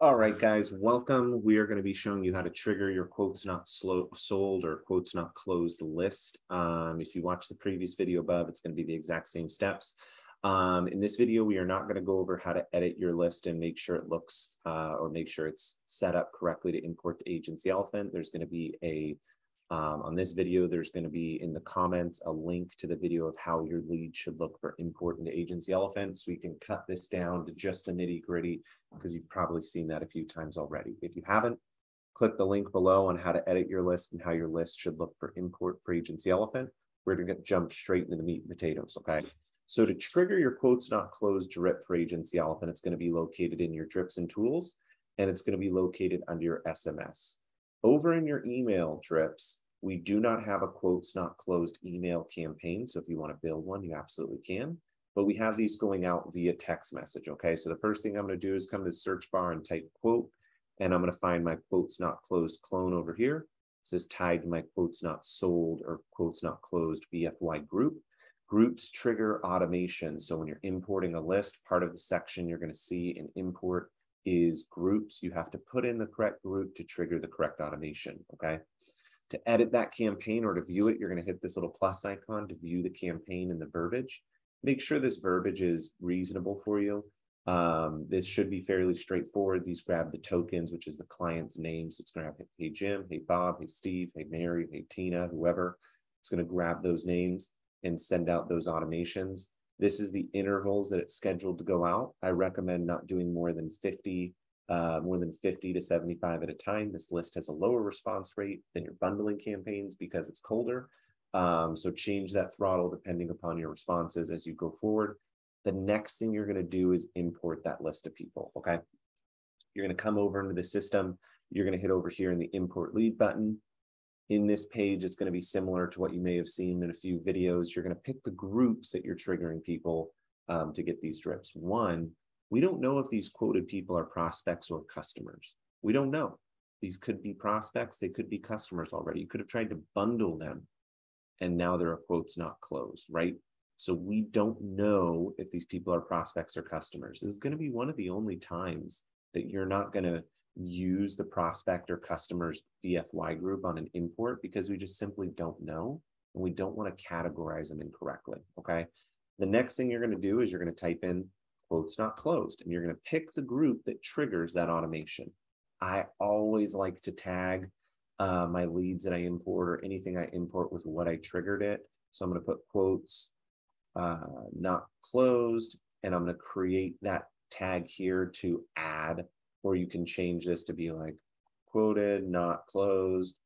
All right, guys, welcome. We are going to be showing you how to trigger your quotes not sold or quotes not closed list. If you watch the previous video above, it's going to be the exact same steps. In this video, we are not going to go over how to edit your list and make sure it looks or make sure it's set up correctly to import to Agency Elephant. There's going to be on this video, there's going to be in the comments a link to the video of how your lead should look for import into Agency Elephant. So we can cut this down to just the nitty gritty because you've probably seen that a few times already. If you haven't, click the link below on how to edit your list and how your list should look for import for Agency Elephant. We're going to jump straight into the meat and potatoes, okay? So to trigger your quotes not closed drip for Agency Elephant, it's going to be located in your drips and tools, and it's going to be located under your SMS. Over in your email drips, we do not have a quotes not closed email campaign. So if you want to build one, you absolutely can. But we have these going out via text message, okay? So the first thing I'm going to do is come to the search bar and type quote, and I'm going to find my quotes not closed clone over here. This is tied to my quotes not sold or quotes not closed BFY group. Groups trigger automation. So when you're importing a list, part of the section you're going to see in import is groups. You have to put in the correct group to trigger the correct automation, okay? To edit that campaign or to view it, you're going to hit this little plus icon to view the campaign and the verbiage. Make sure this verbiage is reasonable for you. This should be fairly straightforward. These grab the tokens, which is the client's name. So it's going to have, hey, Jim, hey, Bob, hey, Steve, hey, Mary, hey, Tina, whoever. It's going to grab those names and send out those automations. This is the intervals that it's scheduled to go out. I recommend not doing more than 50 to 75 at a time. This list has a lower response rate than your bundling campaigns because it's colder. So change that throttle depending upon your responses as you go forward. The next thing you're going to do is import that list of people, okay? You're going to come over into the system. You're going to hit over here in the import lead button. In this page, it's going to be similar to what you may have seen in a few videos. You're going to pick the groups that you're triggering people to get these drips. One, we don't know if these quoted people are prospects or customers. We don't know. These could be prospects. They could be customers already. You could have tried to bundle them, and now there are quotes not closed, right? So we don't know if these people are prospects or customers. This is going to be one of the only times that you're not going to use the prospect or customers BFY group on an import because we just simply don't know, and we don't want to categorize them incorrectly, okay? The next thing you're going to do is you're going to type in quotes not closed, and you're going to pick the group that triggers that automation. I always like to tag my leads that I import or anything I import with what I triggered it. So I'm going to put quotes not closed, and I'm going to create that tag here to add, or you can change this to be like quoted not closed,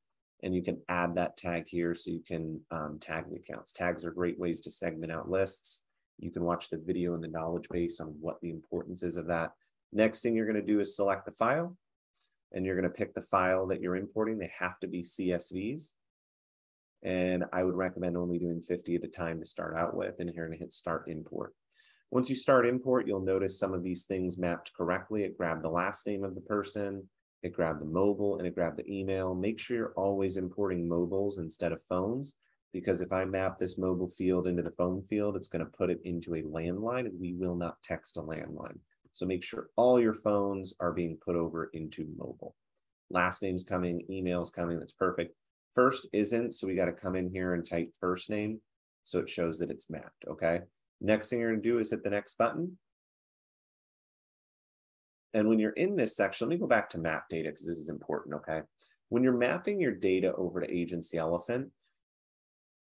and you can add that tag here so you can tag the accounts. Tags are great ways to segment out lists. You can watch the video in the knowledge base on what the importance is of that. Next thing you're going to do is select the file, and you're going to pick the file that you're importing. They have to be CSVs. And I would recommend only doing 50 at a time to start out with. And here I'm going to hit start import. Once you start import, you'll notice some of these things mapped correctly. It grabbed the last name of the person, it grabbed the mobile, and it grabbed the email. Make sure you're always importing mobiles instead of phones, because if I map this mobile field into the phone field, it's going to put it into a landline, and we will not text a landline. So make sure all your phones are being put over into mobile. Last name's coming, email's coming, that's perfect. First isn't, so we got to come in here and type first name so it shows that it's mapped, okay? Next thing you're going to do is hit the next button. And when you're in this section, let me go back to map data because this is important, okay? When you're mapping your data over to Agency Elephant,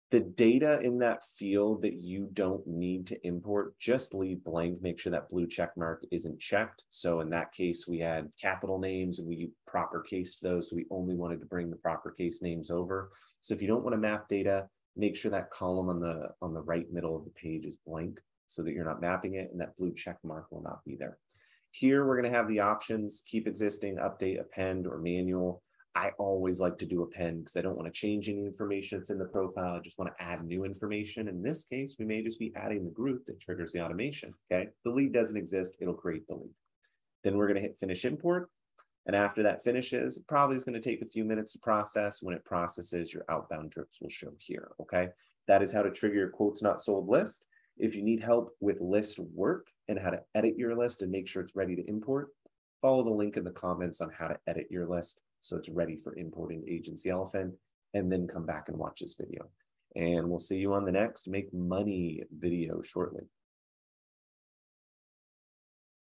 the data in that field that you don't need to import, just leave blank. Make sure that blue check mark isn't checked. So in that case, we had capital names and we proper cased those. So we only wanted to bring the proper case names over. So if you don't want to map data, make sure that column on the right middle of the page is blank so that you're not mapping it, and that blue check mark will not be there. Here, we're going to have the options: keep existing, update, append, or manual. I always like to do append because I don't want to change any information that's in the profile. I just want to add new information. In this case, we may just be adding the group that triggers the automation, okay? The lead doesn't exist, it'll create the lead. Then we're going to hit finish import. And after that finishes, it probably is going to take a few minutes to process. When it processes, your outbound drips will show here, okay? That is how to trigger your quotes not sold list. If you need help with list work and how to edit your list and make sure it's ready to import, follow the link in the comments on how to edit your list so it's ready for importing Agency Elephant, and then come back and watch this video. And we'll see you on the next Make Money video shortly.